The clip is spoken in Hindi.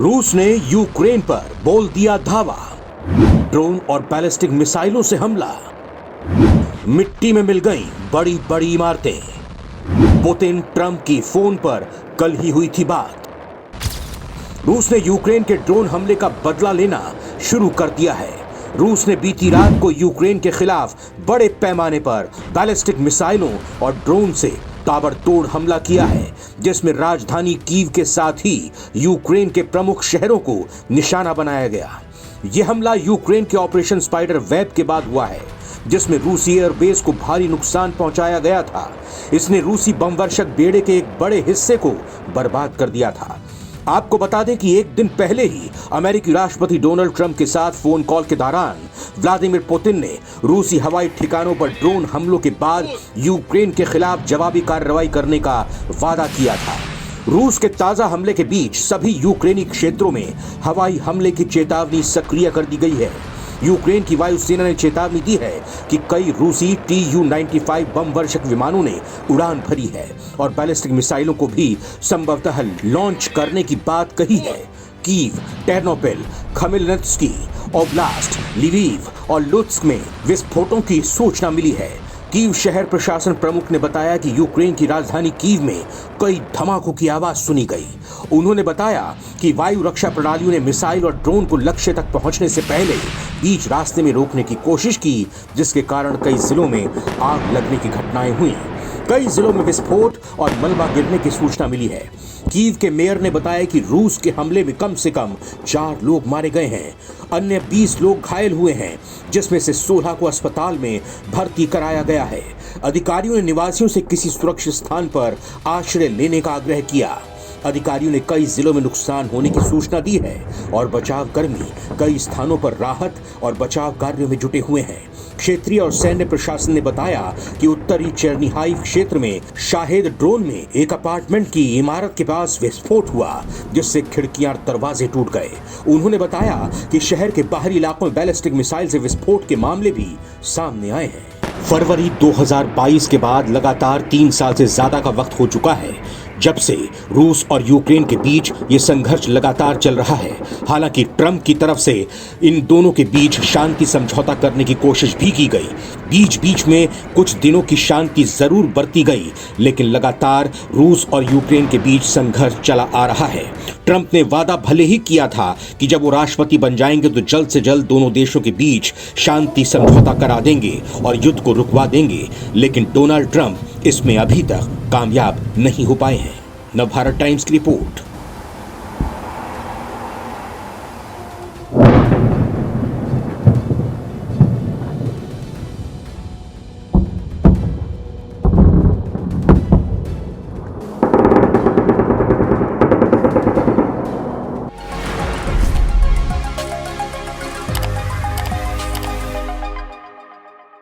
रूस ने यूक्रेन पर बोल दिया धावा। ड्रोन और बैलिस्टिक मिसाइलों से हमला। मिट्टी में मिल गई बड़ी बड़ी इमारतें। पुतिन ट्रंप की फोन पर कल ही हुई थी बात। रूस ने यूक्रेन के ड्रोन हमले का बदला लेना शुरू कर दिया है। रूस ने बीती रात को यूक्रेन के खिलाफ बड़े पैमाने पर बैलिस्टिक मिसाइलों और ड्रोन से ताबड़तोड़ हमला किया है, जिसमें राजधानी कीव के साथ ही यूक्रेन के प्रमुख शहरों को निशाना बनाया गया। यह हमला यूक्रेन के ऑपरेशन स्पाइडर वेब के बाद हुआ है, जिसमें रूसी एयरबेस को भारी नुकसान पहुंचाया गया था। इसने रूसी बमवर्षक बेड़े के एक बड़े हिस्से को बर्बाद कर दिया था। आपको बता दें कि एक दिन पहले ही अमेरिकी राष्ट्रपति डोनाल्ड ट्रंप के साथ फोन कॉल के दौरान व्लादिमीर पुतिन ने रूसी हवाई ठिकानों पर ड्रोन हमलों के बाद यूक्रेन के खिलाफ जवाबी कार्रवाई करने का वादा किया था। रूस के ताजा हमले के बीच सभी यूक्रेनी क्षेत्रों में हवाई हमले की चेतावनी सक्रिय कर दी गई है। यूक्रेन की वायुसेना ने चेतावनी दी है कि कई रूसी Tu-95 बम वर्षक विमानों ने उड़ान भरी है और बैलिस्टिक मिसाइलों को भी संभवतः लॉन्च करने की बात कही है। कीव, टेर्नोपिल, खमेलनित्स्की ओब्लास्ट, लिविव और लुत्स्क में विस्फोटों की सूचना मिली है। कीव शहर प्रशासन प्रमुख ने बताया कि यूक्रेन की राजधानी कीव में कई धमाकों की आवाज सुनी गई। उन्होंने बताया कि वायु रक्षा प्रणालियों ने मिसाइल और ड्रोन को लक्ष्य तक पहुंचने से पहले बीच रास्ते में रोकने की कोशिश की, जिसके कारण कई जिलों में आग लगने की घटनाएं हुई। कई जिलों में विस्फोट और मलबा गिरने की सूचना मिली है। कीव के मेयर ने बताया कि रूस के हमले में कम से कम 4 लोग मारे गए हैं, अन्य 20 लोग घायल हुए हैं, जिसमें से 16 को अस्पताल में भर्ती कराया गया है। अधिकारियों ने निवासियों से किसी सुरक्षित स्थान पर आश्रय लेने का आग्रह किया। अधिकारियों ने कई जिलों में नुकसान होने की सूचना दी है और बचाव कर्मी कई स्थानों पर राहत और बचाव कार्यों में जुटे हुए हैं। क्षेत्रीय और सैन्य प्रशासन ने बताया कि उत्तरी चेर्निहाइव क्षेत्र में शाहेद ड्रोन में एक अपार्टमेंट की इमारत के पास विस्फोट हुआ, जिससे खिड़कियां और दरवाजे टूट गए। उन्होंने बताया कि शहर के बाहरी इलाकों में बैलिस्टिक मिसाइल से विस्फोट के मामले भी सामने आए हैं। फरवरी 2022 के बाद लगातार 3 साल से ज्यादा का वक्त हो चुका है जब से रूस और यूक्रेन के बीच ये संघर्ष लगातार चल रहा है। हालांकि ट्रंप की तरफ से इन दोनों के बीच शांति समझौता करने की कोशिश भी की गई। बीच बीच में कुछ दिनों की शांति जरूर बरती गई, लेकिन लगातार रूस और यूक्रेन के बीच संघर्ष चला आ रहा है। ट्रंप ने वादा भले ही किया था कि जब वो राष्ट्रपति बन जाएंगे तो जल्द से जल्द दोनों देशों के बीच शांति समझौता करा देंगे और युद्ध को रुकवा देंगे, लेकिन डोनाल्ड ट्रंप इसमें अभी तक कामयाब नहीं हो पाए हैं। नवभारत टाइम्स की रिपोर्ट।